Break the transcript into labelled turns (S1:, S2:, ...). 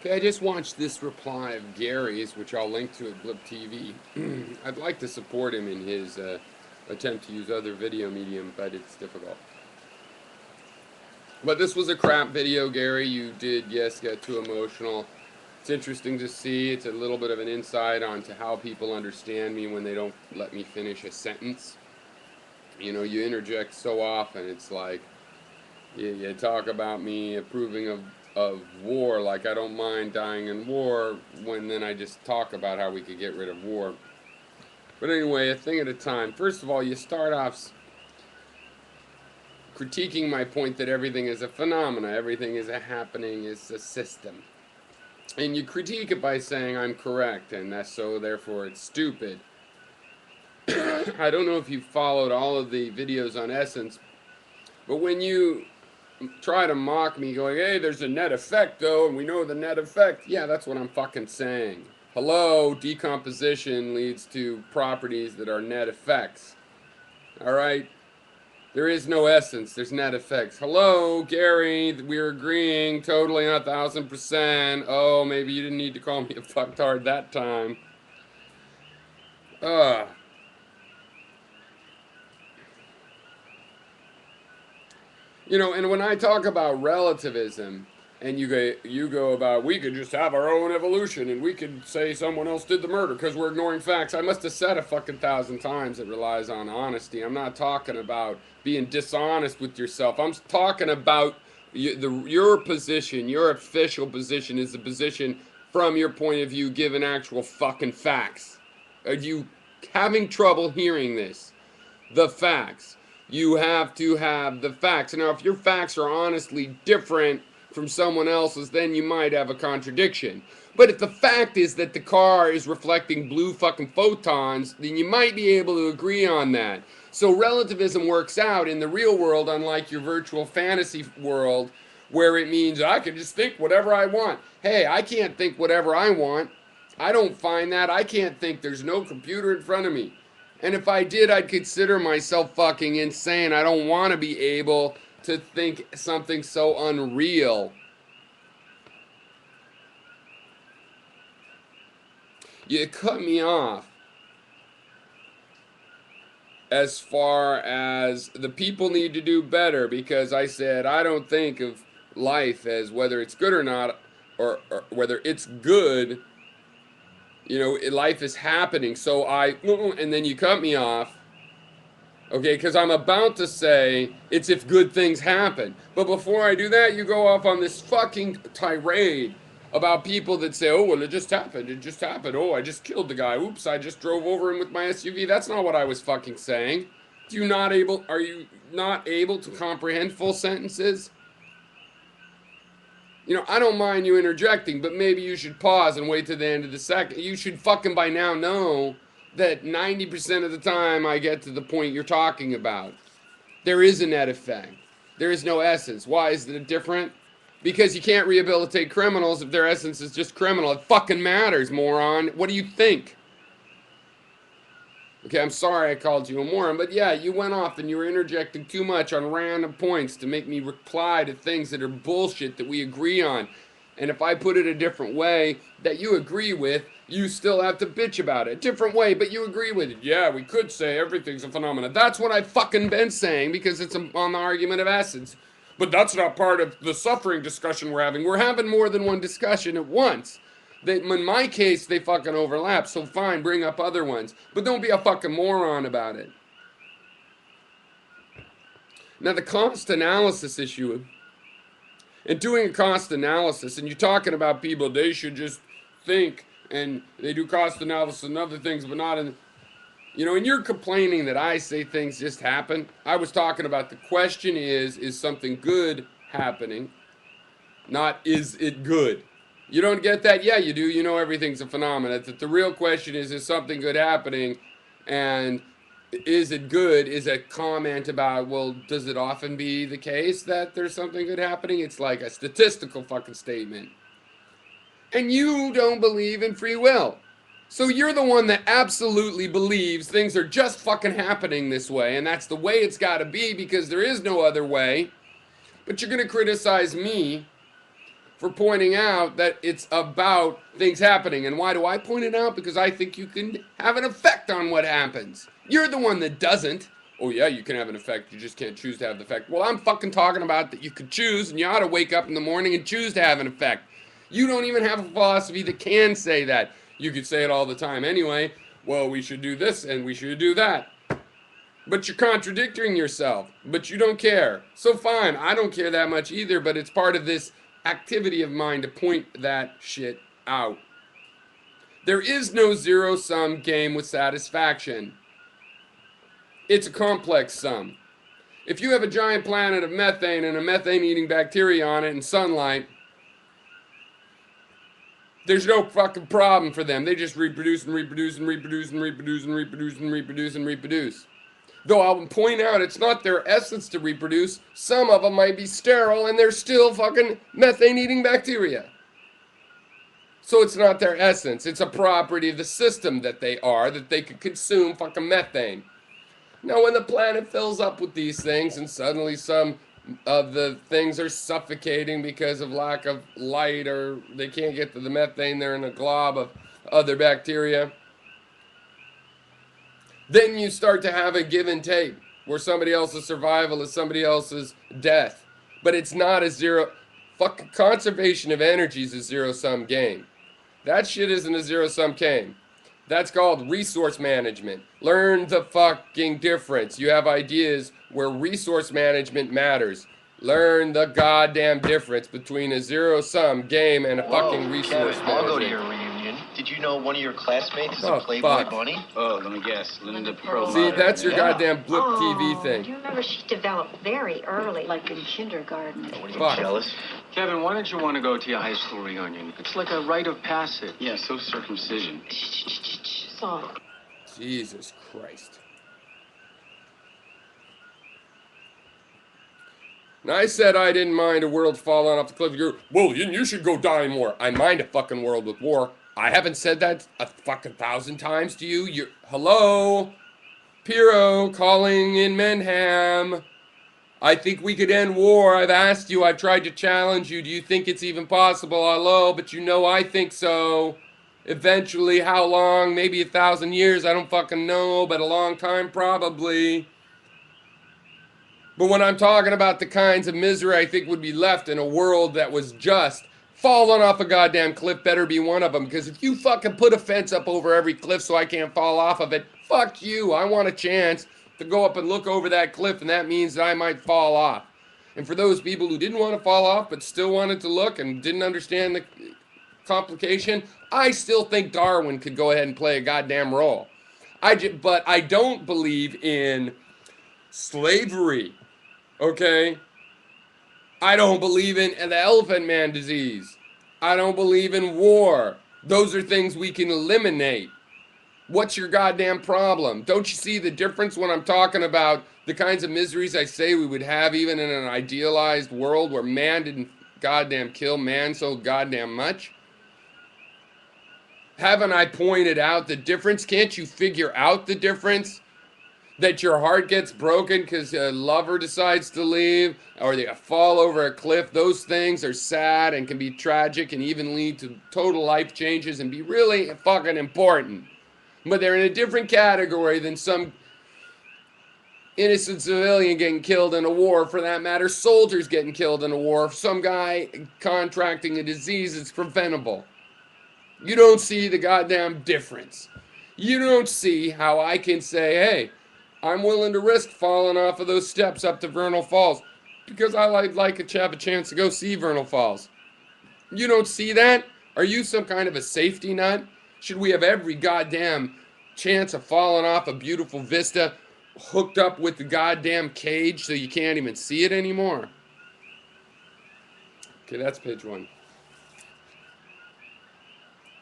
S1: Okay, I just watched this reply of Gary's, which I'll link to at Blip TV. I'd like to support him in his attempt to use other video medium, but it's difficult. But this was a crap video, Gary. You did, yes, get too emotional. It's interesting to see. It's a little bit of an insight onto how people understand me when they don't let me finish a sentence. You know, you interject so often. It's like you talk about me approving of war, like I don't mind dying in war, when then I just talk about how we could get rid of war. But anyway, a thing at a time. First of all, you start off critiquing my point that everything is a phenomena, everything is a happening, is a system. And you critique it by saying I'm correct, and that's so therefore it's stupid. I don't know if you followed all of the videos on Essence, but when you try to mock me going, hey, there's a net effect though, and we know the net effect, yeah, that's what I'm fucking saying. Hello, decomposition leads to properties that are net effects. Alright? There is no essence, there's net effects. Hello, Gary, we're agreeing totally on 1,000%. Oh, maybe you didn't need to call me a fucktard that time. Ugh. You know, and when I talk about relativism, and you go about we could just have our own evolution, and we could say someone else did the murder because we're ignoring facts. I must have said a fucking thousand times it relies on honesty. I'm not talking about being dishonest with yourself. I'm talking about your position, your official position is the position from your point of view, given actual fucking facts. Are you having trouble hearing this? The facts. You have to have the facts. Now, if your facts are honestly different from someone else's, then you might have a contradiction. But if the fact is that the car is reflecting blue fucking photons, then you might be able to agree on that. So relativism works out in the real world, unlike your virtual fantasy world, where it means I can just think whatever I want. Hey, I can't think whatever I want. I don't find that. I can't think. There's no computer in front of me. And if I did, I'd consider myself fucking insane. I don't want to be able to think something so unreal. You cut me off as far as the people need to do better because I said I don't think of life as whether it's good or not, or whether it's good. You know, life is happening. So and then you cut me off. Okay, because I'm about to say it's if good things happen. But before I do that, you go off on this fucking tirade about people that say, oh, well, it just happened. It just happened. Oh, I just killed the guy. Oops, I just drove over him with my SUV. That's not what I was fucking saying. Are you not able to comprehend full sentences? You know, I don't mind you interjecting, but maybe you should pause and wait to the end of the second. You should fucking by now know that 90% of the time I get to the point you're talking about. There is a net effect. There is no essence. Why is it different? Because you can't rehabilitate criminals if their essence is just criminal. It fucking matters, moron. What do you think? Okay, I'm sorry I called you a moron, but yeah, you went off and you were interjecting too much on random points to make me reply to things that are bullshit that we agree on. And if I put it a different way that you agree with, you still have to bitch about it. A different way, but you agree with it. Yeah, we could say everything's a phenomenon. That's what I've fucking been saying because it's on the argument of essence. But that's not part of the suffering discussion we're having. We're having more than one discussion at once. In my case, they fucking overlap, so fine, bring up other ones. But don't be a fucking moron about it. Now, the cost analysis issue, and doing a cost analysis, and you're talking about people, they should just think, and they do cost analysis and other things, but not in, you know, and you're complaining that I say things just happen. I was talking about the question is something good happening, not is it good? You don't get that? Yeah, you do. You know everything's a phenomenon. That the real question is something good happening? And is it good is a comment about, well, does it often be the case that there's something good happening? It's like a statistical fucking statement. And you don't believe in free will. So you're the one that absolutely believes things are just fucking happening this way, and that's the way it's gotta be because there is no other way. But you're gonna criticize me for pointing out that it's about things happening. And why do I point it out? Because I think you can have an effect on what happens. You're the one that doesn't. Oh yeah, you can have an effect, you just can't choose to have the effect. Well, I'm fucking talking about that you could choose, and you ought to wake up in the morning and choose to have an effect. You don't even have a philosophy that can say that. You could say it all the time anyway. Well, we should do this and we should do that. But you're contradicting yourself. But you don't care. So fine, I don't care that much either, but it's part of this activity of mine to point that shit out. There is no zero-sum game with satisfaction. It's a complex sum. If you have a giant planet of methane and a methane-eating bacteria on it and sunlight, there's no fucking problem for them. They just reproduce and reproduce and reproduce and reproduce and reproduce and reproduce and reproduce. Though I'll point out it's not their essence to reproduce. Some of them might be sterile and they're still fucking methane-eating bacteria. So it's not their essence. It's a property of the system that they are, that they could consume fucking methane. Now when the planet fills up with these things and suddenly some of the things are suffocating because of lack of light or they can't get to the methane, they're in a glob of other bacteria, then you start to have a give and take where somebody else's survival is somebody else's death. But it's not a zero. Fuck, conservation of energy is a zero-sum game. That shit isn't a zero-sum game. That's called resource management. Learn the fucking difference. You have ideas where resource management matters. Learn the goddamn difference between a zero-sum game and a fucking resource
S2: Kevin,
S1: management.
S2: I'll go to your reunion. Did you know one of your classmates is a Playboy
S1: fuck.
S2: bunny?
S3: Oh, let me guess. Linda Pearl.
S1: See, that's your
S2: Yeah.
S1: goddamn blip TV thing.
S4: Do you remember she developed very early, like in kindergarten?
S2: What are you,
S1: Fuck.
S2: jealous?
S3: Kevin, why don't you want to go to your high school reunion? It's like a rite of passage. Yeah, so circumcision.
S4: So,
S1: Jesus Christ. And I said I didn't mind a world falling off the cliff. You're, well, you should go die in war. I mind a fucking world with war. I haven't said that a fucking 1,000 times to you. You're, hello? Piero calling inmendham. I think we could end war. I've asked you. I've tried to challenge you. Do you think it's even possible? Hello? But you know I think so. Eventually, how long? Maybe 1,000 years. I don't fucking know. But a long time, probably. But when I'm talking about the kinds of misery I think would be left in a world that was just, falling off a goddamn cliff better be one of them. Because if you fucking put a fence up over every cliff so I can't fall off of it, fuck you. I want a chance to go up and look over that cliff, and that means that I might fall off. And for those people who didn't want to fall off but still wanted to look and didn't understand the complication, I still think Darwin could go ahead and play a goddamn role. But I don't believe in slavery. Okay? I don't believe in the elephant man disease. I don't believe in war. Those are things we can eliminate. What's your goddamn problem? Don't you see the difference when I'm talking about the kinds of miseries I say we would have even in an idealized world where man didn't goddamn kill man so goddamn much? Haven't I pointed out the difference? Can't you figure out the difference? That your heart gets broken because a lover decides to leave, or they fall over a cliff. Those things are sad and can be tragic and even lead to total life changes and be really fucking important. But they're in a different category than some innocent civilian getting killed in a war, for that matter, soldiers getting killed in a war, some guy contracting a disease that's preventable. You don't see the goddamn difference. You don't see how I can say, hey, I'm willing to risk falling off of those steps up to Vernal Falls because I like to have a chance to go see Vernal Falls. You don't see that? Are you some kind of a safety nut? Should we have every goddamn chance of falling off a beautiful vista hooked up with the goddamn cage so you can't even see it anymore? Okay, that's page 1.